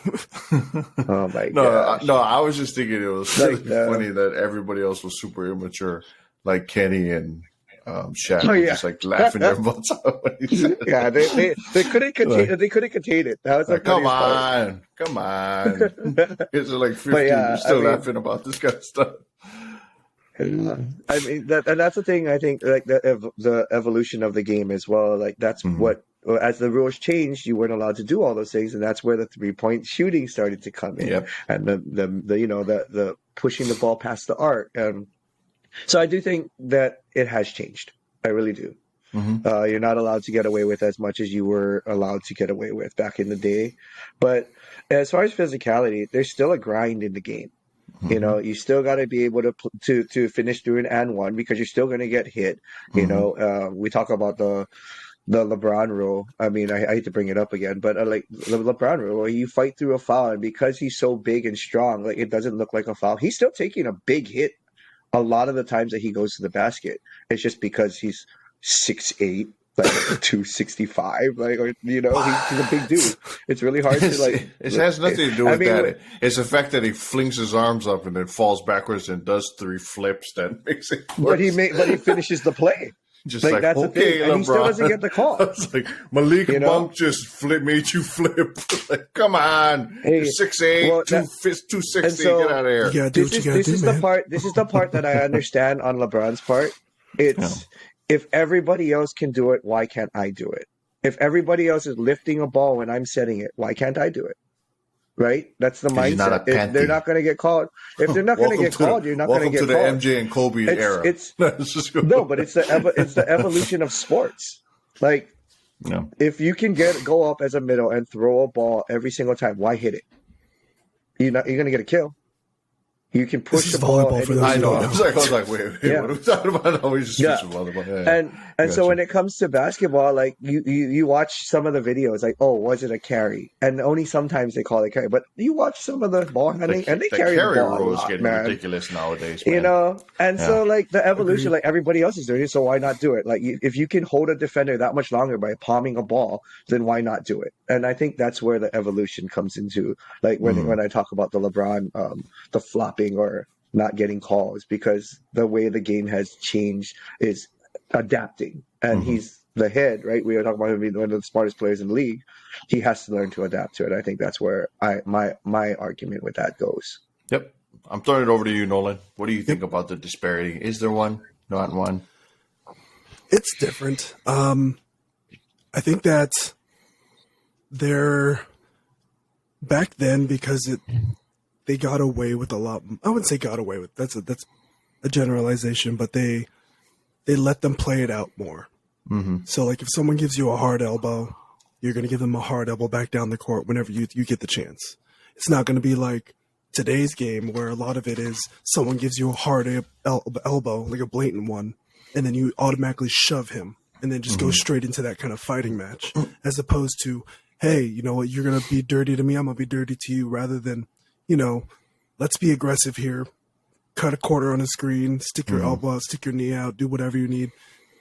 [SPEAKER 3] oh my god,
[SPEAKER 1] no, I was just thinking it was really funny that everybody else was super immature, like Kenny and Shaq were just like laughing their butts out.
[SPEAKER 3] Yeah, they couldn't contain they couldn't contain it. That was the
[SPEAKER 1] come on. It's like 15. You're still laughing about this kind of stuff.
[SPEAKER 3] I mean, and that's the thing. I think, like the evolution of the game as well. Like that's what, as the rules changed, you weren't allowed to do all those things, and that's where the 3-point shooting started to come in, and the you know the pushing the ball past the arc. So I do think that it has changed. I really do. You're not allowed to get away with as much as you were allowed to get away with back in the day. But as far as physicality, there's still a grind in the game. You know, you still got to be able to finish through an and one, because you're still going to get hit. You know, we talk about the LeBron rule. I mean, I hate to bring it up again, but like the LeBron rule, where you fight through a foul, and because he's so big and strong, like it doesn't look like a foul. He's still taking a big hit a lot of the times that he goes to the basket. It's just because he's 6'8", like 265, like, or, you know, he's a big dude. It's really hard to like.
[SPEAKER 1] It has nothing to do with that. It's the fact that he flings his arms up and then falls backwards and does 3 flips that makes it worse.
[SPEAKER 3] But he finishes the play.
[SPEAKER 1] Just like that's okay, the thing.
[SPEAKER 3] And he still doesn't get the call.
[SPEAKER 1] It's like Malik Monk just made you flip. Like, come on, you're 6'8", 260.
[SPEAKER 3] So,
[SPEAKER 1] get out of here.
[SPEAKER 3] This is the part that I understand on LeBron's part. It's if everybody else can do it, why can't I do it? If everybody else is lifting a ball when I'm setting it, why can't I do it? right? That's the
[SPEAKER 1] 'Cause you're not a
[SPEAKER 3] mindset. If
[SPEAKER 1] panty.
[SPEAKER 3] they're not going to get called, if they're not going to get called, you're not going to get
[SPEAKER 1] Welcome
[SPEAKER 3] called.
[SPEAKER 1] to the MJ and Kobe era. Let's just go.
[SPEAKER 3] No, but it's the evolution of sports. Like,
[SPEAKER 1] No.
[SPEAKER 3] if you can go up as a middle and throw a ball every single time, why hit it? You're going to get a kill. You can push
[SPEAKER 2] This is
[SPEAKER 3] the ball.
[SPEAKER 2] volleyball for those
[SPEAKER 1] I
[SPEAKER 2] who
[SPEAKER 1] know.
[SPEAKER 2] don't
[SPEAKER 1] I was like, wait,
[SPEAKER 3] Yeah.
[SPEAKER 1] what are we talking about? No, we just
[SPEAKER 3] Yeah.
[SPEAKER 1] switched to volleyball. Yeah.
[SPEAKER 3] And so
[SPEAKER 1] Gotcha.
[SPEAKER 3] when it comes to basketball, like you watch some of the videos, like, oh, was it a carry? And only sometimes they call it carry. But you watch some of the ball handling, and they carry the ball a
[SPEAKER 1] rules
[SPEAKER 3] lot,
[SPEAKER 1] getting
[SPEAKER 3] man.
[SPEAKER 1] ridiculous nowadays, man.
[SPEAKER 3] You know, and
[SPEAKER 1] Yeah.
[SPEAKER 3] so like the evolution, like everybody else is doing it, so why not do it? Like if you can hold a defender that much longer by palming a ball, then why not do it? And I think that's where the evolution comes into, like when I talk about the LeBron, the flopping or not getting calls, because the way the game has changed is adapting, and he's the head, right? We were talking about him being one of the smartest players in the league. He has to learn to adapt to it. I think that's where my argument with that goes.
[SPEAKER 1] Yep. I'm throwing it over to you, Nolan. What do you think about the disparity? Is there one? Not one?
[SPEAKER 2] It's different. I think that they're back then, because they got away with a lot. I wouldn't say got away with, that's a generalization, but they let them play it out more. So like if someone gives you a hard elbow, you're going to give them a hard elbow back down the court whenever you get the chance. It's not going to be like today's game where a lot of it is someone gives you a hard elbow, like a blatant one, and then you automatically shove him and then just go straight into that kind of fighting match, as opposed to, hey, you know what, you're going to be dirty to me, I'm going to be dirty to you, rather than, you know, let's be aggressive here, cut a quarter on the screen, stick your elbow out, stick your knee out, do whatever you need.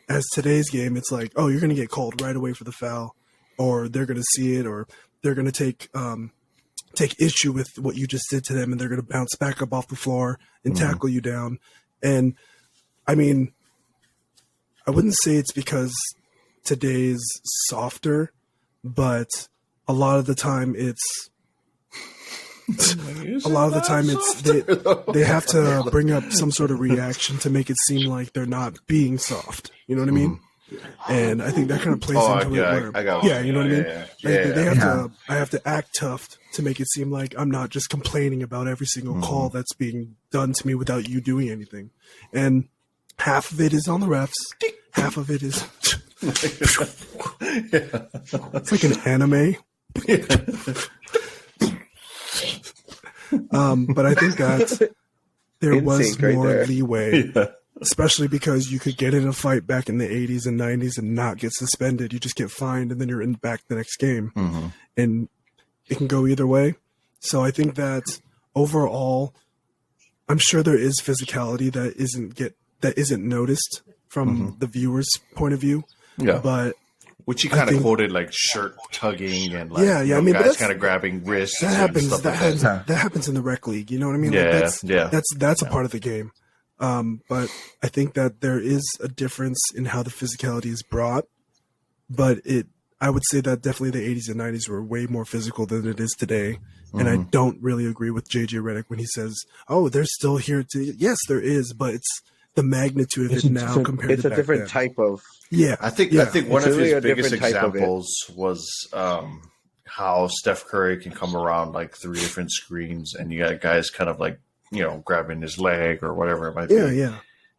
[SPEAKER 2] As today's game, it's like, oh, you're going to get called right away for the foul, or they're going to see it, or they're going to take issue with what you just did to them, and they're going to bounce back up off the floor and tackle you down. And I mean, I wouldn't say it's because today's softer, but a lot of the time it's they have to bring up some sort of reaction to make it seem like they're not being soft. You know what I mean? And I think that kind of plays into it. Where, you know what I mean? I have to act tough to make it seem like I'm not just complaining about every single call that's being done to me without you doing anything. And half of it is on the refs. Half of it is it's like an anime. But I think that there was more leeway, especially because you could get in a fight back in the 80s and 90s and not get suspended. You just get fined, and then you're in back the next game. And it can go either way. So I think that overall, I'm sure there is physicality that isn't noticed from the viewer's point of view. Yeah. But
[SPEAKER 1] which he kind of quoted, like shirt tugging and like
[SPEAKER 2] I mean,
[SPEAKER 1] guys kind of grabbing wrists.
[SPEAKER 2] That happens.
[SPEAKER 1] And
[SPEAKER 2] That happens in the rec league. You know what I mean?
[SPEAKER 1] Yeah,
[SPEAKER 2] That's a part of the game. But I think that there is a difference in how the physicality is brought. But I would say that definitely the 80s and 90s were way more physical than it is today. And I don't really agree with JJ Reddick when he says, "Oh, they're still here to." Yes, there is, but it's the magnitude of it now compared to back then.
[SPEAKER 3] It's a different type of.
[SPEAKER 2] Yeah,
[SPEAKER 1] I think one of his biggest examples was how Steph Curry can come around like 3 different screens, and you got guys kind of like, you know, grabbing his leg or whatever it might be.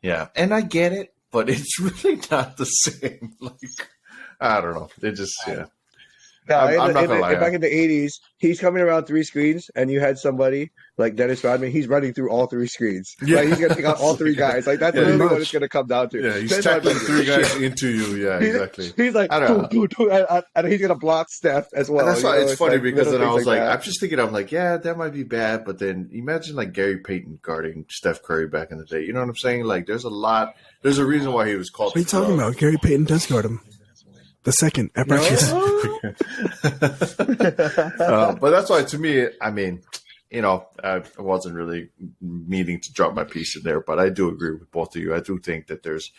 [SPEAKER 1] Yeah. And I get it, but it's really not the same. Like, I don't know. It just
[SPEAKER 3] No,
[SPEAKER 1] I'm not gonna lie.
[SPEAKER 3] Back in the 80s, he's coming around 3 screens, and you had somebody like Dennis Rodman. He's running through all 3 screens. Yeah. Like, he's going to take out all 3 guys. Like, that's really what it's going to come down to.
[SPEAKER 1] Yeah, he's tackling 3 guys into you. Yeah, exactly.
[SPEAKER 3] He's like, and he's going to block Steph as well.
[SPEAKER 1] And that's why it's funny,
[SPEAKER 3] like,
[SPEAKER 1] because then I was like, I'm just thinking, I'm like, yeah, that might be bad. But then imagine like Gary Payton guarding Steph Curry back in the day. You know what I'm saying? Like, there's a reason why he was called.
[SPEAKER 2] What are you talking about? Gary Payton does guard him. The second at practice.
[SPEAKER 1] But that's why, to me, I mean, you know, I wasn't really meaning to drop my piece in there, but I do agree with both of you. I do think that there's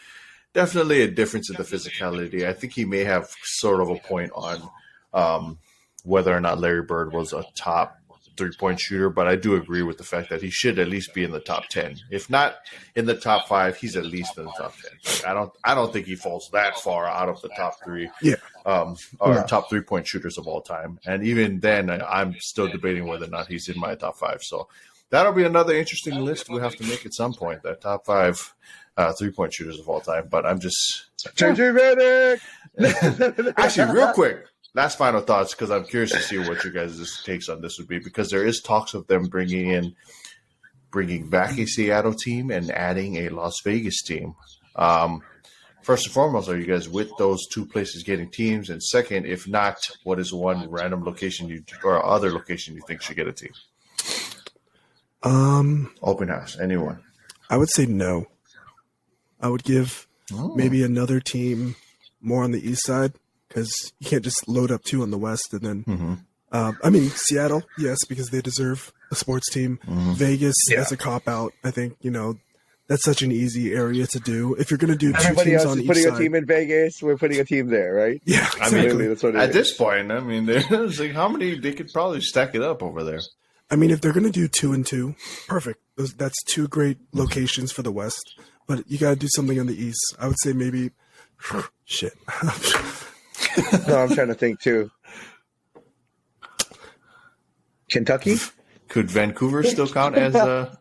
[SPEAKER 1] definitely a difference in the physicality. I think he may have sort of a point on whether or not Larry Bird was a top 3-point shooter, but I do agree with the fact that he should at least be in the top 10. If not in the top 5, he's at least in the top 10. Like, I don't think he falls that far out of the top 3.
[SPEAKER 2] Yeah.
[SPEAKER 1] or top 3-point shooters of all time. And even then, I'm still debating whether or not he's in my top 5. So that'll be another interesting list we have to make at some point, that top 5 3-point shooters of all time. But I'm just...
[SPEAKER 3] JJ Reddick!
[SPEAKER 1] Actually, real quick, last final thoughts, because I'm curious to see what your guys' takes on this would be, because there is talks of them bringing back a Seattle team and adding a Las Vegas team. First and foremost, are you guys with those two places getting teams? And second, if not, what is one random location or other location you think should get a team? Open house, anyone?
[SPEAKER 2] I would say no. I would give maybe another team more on the east side, because you can't just load up 2 on the west and then. I mean, Seattle, yes, because they deserve a sports team. Vegas, that's a cop out. I think that's such an easy area to do. If you're going to do 2
[SPEAKER 3] Everybody
[SPEAKER 2] teams
[SPEAKER 3] else
[SPEAKER 2] on
[SPEAKER 3] is
[SPEAKER 2] each
[SPEAKER 3] putting
[SPEAKER 2] side,
[SPEAKER 3] a team in Vegas. We're putting a team there, right?
[SPEAKER 2] Yeah, exactly.
[SPEAKER 1] I mean,
[SPEAKER 3] That's what it
[SPEAKER 1] at
[SPEAKER 3] is.
[SPEAKER 1] this point, I mean, there's like how many they could probably stack it up over there.
[SPEAKER 2] I mean, if they're going to do 2 and 2, perfect. That's 2 great locations for the West. But you got to do something on the East. I would say maybe, shit.
[SPEAKER 3] No, I'm trying to think too. Kentucky?
[SPEAKER 1] Could Vancouver still count as a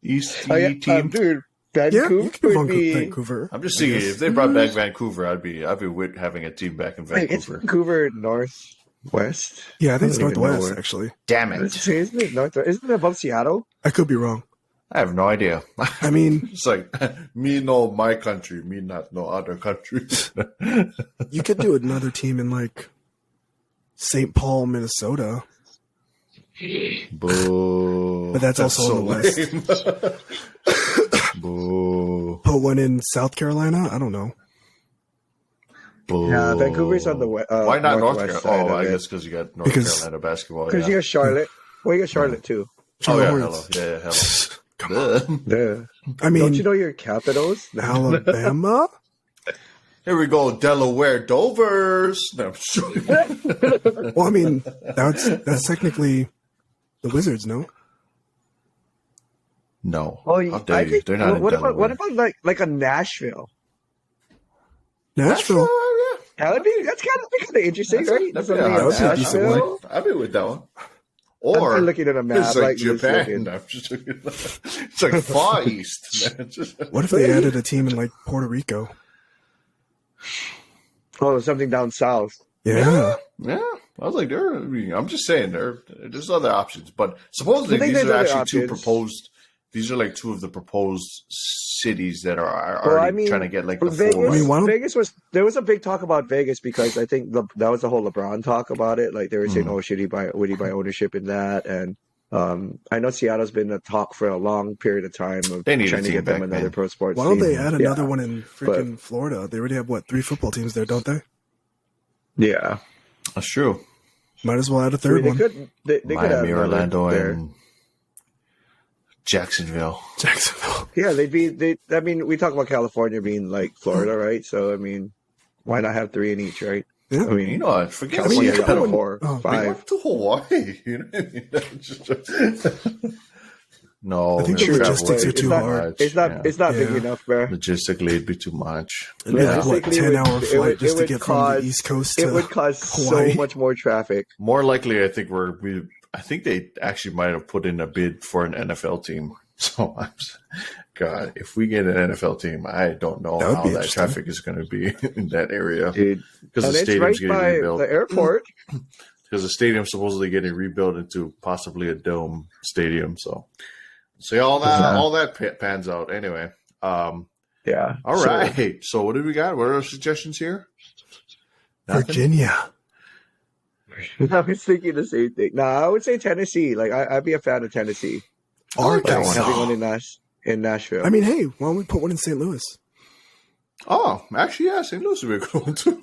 [SPEAKER 1] East team?
[SPEAKER 3] Dude,
[SPEAKER 2] Yeah, you
[SPEAKER 3] Vancouver
[SPEAKER 2] can
[SPEAKER 3] would be.
[SPEAKER 2] Vancouver.
[SPEAKER 1] I'm just thinking, if they brought back Vancouver, I'd be with having a team back in
[SPEAKER 3] Wait, it's
[SPEAKER 1] Vancouver.
[SPEAKER 3] Vancouver Northwest.
[SPEAKER 2] Yeah, I think it's
[SPEAKER 3] don't even know
[SPEAKER 2] Northwest,
[SPEAKER 3] where.
[SPEAKER 2] actually.
[SPEAKER 1] Damn
[SPEAKER 3] Isn't it Northwest? Isn't it above Seattle?
[SPEAKER 2] I could be wrong.
[SPEAKER 1] I have no idea.
[SPEAKER 2] I mean,
[SPEAKER 1] It's like, me know my country, me not know other countries.
[SPEAKER 2] you could do another team in like St. Paul, Minnesota.
[SPEAKER 1] Boo.
[SPEAKER 2] But that's also on the
[SPEAKER 1] West. Boo.
[SPEAKER 2] Put one in South Carolina? I don't know.
[SPEAKER 1] Boo.
[SPEAKER 3] Yeah, Vancouver's on the
[SPEAKER 1] Why not North
[SPEAKER 3] northwest
[SPEAKER 1] Carolina?
[SPEAKER 3] side
[SPEAKER 1] Oh,
[SPEAKER 3] of
[SPEAKER 1] I
[SPEAKER 3] it.
[SPEAKER 1] guess because you got North
[SPEAKER 2] Because-
[SPEAKER 1] Carolina basketball.
[SPEAKER 3] Because you got Charlotte. Well, you got Charlotte too.
[SPEAKER 1] Oh, yeah,
[SPEAKER 2] Charlotte
[SPEAKER 1] hello.
[SPEAKER 2] Hornets.
[SPEAKER 1] Yeah, hello.
[SPEAKER 2] Come on.
[SPEAKER 3] Yeah.
[SPEAKER 2] I mean,
[SPEAKER 3] Don't you know your capitals?
[SPEAKER 2] Alabama?
[SPEAKER 1] Here we go, Delaware Dovers. No, I'm just joking.
[SPEAKER 2] Well, I mean, that's technically the Wizards, no?
[SPEAKER 1] No.
[SPEAKER 3] Oh,
[SPEAKER 1] How dare
[SPEAKER 3] I
[SPEAKER 1] you?
[SPEAKER 3] think.
[SPEAKER 1] They're not in
[SPEAKER 3] What
[SPEAKER 1] Delaware.
[SPEAKER 3] about like a Nashville?
[SPEAKER 2] Nashville?
[SPEAKER 1] Yeah.
[SPEAKER 3] That's kind of interesting, right?
[SPEAKER 1] That'd
[SPEAKER 3] Something
[SPEAKER 1] be
[SPEAKER 3] in
[SPEAKER 1] a
[SPEAKER 2] That'd be a decent
[SPEAKER 3] Nashville?
[SPEAKER 1] I'd be with that one.
[SPEAKER 3] I'm
[SPEAKER 1] Or
[SPEAKER 3] looking at a map.
[SPEAKER 1] it's like
[SPEAKER 3] like just
[SPEAKER 1] Japan.
[SPEAKER 3] looking.
[SPEAKER 1] I'm just looking, it's like Far East. Man.
[SPEAKER 2] What if they added a team in like Puerto Rico?
[SPEAKER 3] Oh, something down south.
[SPEAKER 2] Yeah.
[SPEAKER 1] Yeah, I was like, I'm just saying, there's other options, but supposedly
[SPEAKER 3] I think
[SPEAKER 1] these are
[SPEAKER 3] there's other
[SPEAKER 1] actually two
[SPEAKER 3] options.
[SPEAKER 1] proposed. These are like 2 of the proposed cities that are
[SPEAKER 3] Well,
[SPEAKER 1] already
[SPEAKER 3] I mean,
[SPEAKER 1] trying to get like the
[SPEAKER 3] Vegas,
[SPEAKER 1] full.
[SPEAKER 2] I mean, why don't-
[SPEAKER 3] Vegas there was a big talk about Vegas because I think that was the whole LeBron talk about it. Like they were saying, oh, would he buy ownership in that? And I know Seattle's been a talk for a long period of time of
[SPEAKER 1] They need a
[SPEAKER 3] trying to
[SPEAKER 1] team
[SPEAKER 3] get them
[SPEAKER 1] back,
[SPEAKER 3] another
[SPEAKER 1] man.
[SPEAKER 3] pro sports
[SPEAKER 2] Why don't
[SPEAKER 3] team.
[SPEAKER 2] they add another
[SPEAKER 3] Yeah.
[SPEAKER 2] one in freaking Florida? They already have, 3 football teams there, don't they?
[SPEAKER 3] Yeah.
[SPEAKER 1] That's true.
[SPEAKER 2] Might as well add a
[SPEAKER 3] I
[SPEAKER 2] third
[SPEAKER 3] mean,
[SPEAKER 2] one.
[SPEAKER 3] they could have
[SPEAKER 1] Miami,
[SPEAKER 3] another
[SPEAKER 1] Orlando,
[SPEAKER 3] there.
[SPEAKER 1] and Jacksonville.
[SPEAKER 2] Jacksonville.
[SPEAKER 3] Yeah, I mean, we talk about California being like Florida, right? So, I mean, why not have 3 in each, right?
[SPEAKER 2] Yeah.
[SPEAKER 3] I mean,
[SPEAKER 1] You know what? Forget
[SPEAKER 2] I mean, you
[SPEAKER 3] California
[SPEAKER 2] could
[SPEAKER 3] got
[SPEAKER 2] put one-
[SPEAKER 3] 4,
[SPEAKER 2] oh,
[SPEAKER 1] Bring
[SPEAKER 3] 5.
[SPEAKER 1] up to Hawaii. You know what I mean? No,
[SPEAKER 2] I think
[SPEAKER 1] man,
[SPEAKER 2] the
[SPEAKER 1] travel
[SPEAKER 2] logistics
[SPEAKER 1] way
[SPEAKER 2] are too
[SPEAKER 1] too
[SPEAKER 2] hard.
[SPEAKER 1] much.
[SPEAKER 3] It's not.
[SPEAKER 1] Yeah.
[SPEAKER 3] It's not big
[SPEAKER 2] Yeah.
[SPEAKER 3] enough, bro.
[SPEAKER 1] Logistically, it'd be too much.
[SPEAKER 2] It'd be like,
[SPEAKER 3] Logistically,
[SPEAKER 2] 10-hour
[SPEAKER 3] it
[SPEAKER 2] flight
[SPEAKER 3] would-
[SPEAKER 2] just
[SPEAKER 3] it
[SPEAKER 2] to
[SPEAKER 3] would
[SPEAKER 2] get from
[SPEAKER 3] cause-
[SPEAKER 2] the East Coast to
[SPEAKER 3] It would cause
[SPEAKER 2] Hawaii.
[SPEAKER 3] so much more traffic.
[SPEAKER 1] More likely, I think I think they actually might have put in a bid for an NFL team. So, God, if we get an NFL team, I don't know
[SPEAKER 2] That would
[SPEAKER 1] how
[SPEAKER 2] be
[SPEAKER 1] that
[SPEAKER 2] interesting.
[SPEAKER 1] traffic is going to be in that area
[SPEAKER 3] Dude.
[SPEAKER 1] because
[SPEAKER 3] And
[SPEAKER 1] the
[SPEAKER 3] it's
[SPEAKER 1] stadium's
[SPEAKER 3] right
[SPEAKER 1] getting
[SPEAKER 3] by
[SPEAKER 1] rebuilt.
[SPEAKER 3] the airport.
[SPEAKER 1] Because the stadium's supposedly getting rebuilt into possibly a dome stadium. So all that pans out anyway.
[SPEAKER 3] Yeah.
[SPEAKER 1] All
[SPEAKER 3] So,
[SPEAKER 1] right. So what do we got? What are our suggestions here? Nothing?
[SPEAKER 2] Virginia.
[SPEAKER 3] I was thinking the same thing. No, I would say Tennessee. Like I'd be a fan of Tennessee.
[SPEAKER 1] like that
[SPEAKER 3] Like,
[SPEAKER 1] one.
[SPEAKER 3] having one in Nashville.
[SPEAKER 2] I mean, hey, why don't we put one in St. Louis?
[SPEAKER 1] Oh, actually, yeah, St. Louis would be a good one too.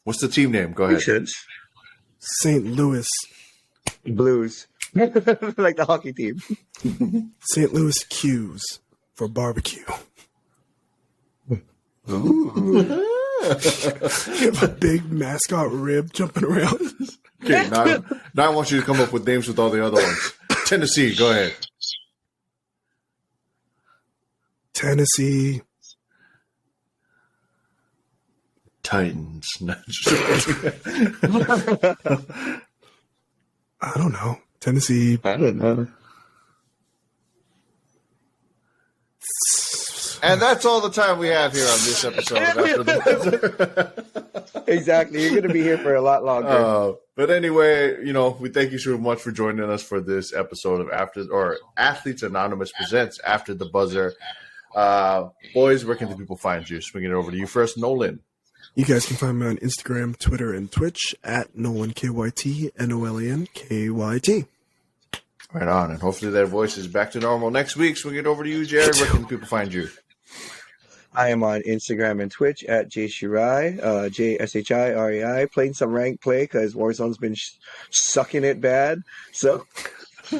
[SPEAKER 1] What's the team name? Go ahead.
[SPEAKER 3] makes sense.
[SPEAKER 2] St. Louis.
[SPEAKER 3] Blues, like the hockey team.
[SPEAKER 2] St. Louis Q's for barbecue. You have a big mascot rib jumping around.
[SPEAKER 1] Okay, now I want you to come up with names with all the other ones. Tennessee, go ahead.
[SPEAKER 2] Tennessee.
[SPEAKER 1] Titans.
[SPEAKER 2] I don't know. Tennessee.
[SPEAKER 3] I don't know.
[SPEAKER 1] And that's all the time we have here on this episode of After the Buzzer.
[SPEAKER 3] Exactly. You're going to be here for a lot longer.
[SPEAKER 1] But anyway, we thank you so much for joining us for this episode of Athletes Anonymous presents After the Buzzer. Boys, where can the people find you? Swinging it over to you first, Nolan.
[SPEAKER 2] You guys can find me on Instagram, Twitter, and Twitch at NolanKYT, NOLANKYT.
[SPEAKER 1] Right on. And hopefully that voice is back to normal next week. Swing it over to you, Jared. Where can people find you?
[SPEAKER 3] I am on Instagram and Twitch at JShirei, JSHIREI, playing some ranked play because Warzone's been sucking it bad. So,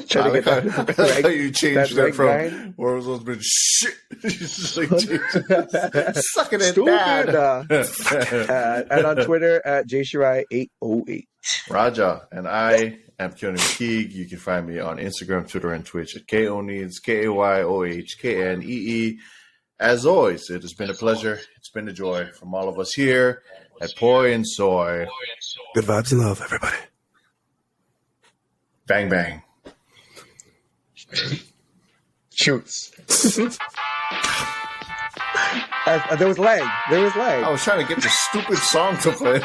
[SPEAKER 3] trying to get that
[SPEAKER 1] That's how you changed that from
[SPEAKER 3] nine.
[SPEAKER 1] Warzone's been shit. Just like sucking it
[SPEAKER 3] Stupid.
[SPEAKER 1] bad.
[SPEAKER 3] And on Twitter at JShirei808.
[SPEAKER 1] Raja. And I am Keone McKeague. You can find me on Instagram, Twitter, and Twitch at KONeeds, KAYOHKNEE. As always, it has been a pleasure. It's been a joy from all of us here at Poi and Soy.
[SPEAKER 2] Good vibes and love, everybody.
[SPEAKER 1] Bang, bang.
[SPEAKER 3] Shoots. There was lag.
[SPEAKER 1] I was trying to get the stupid song to play.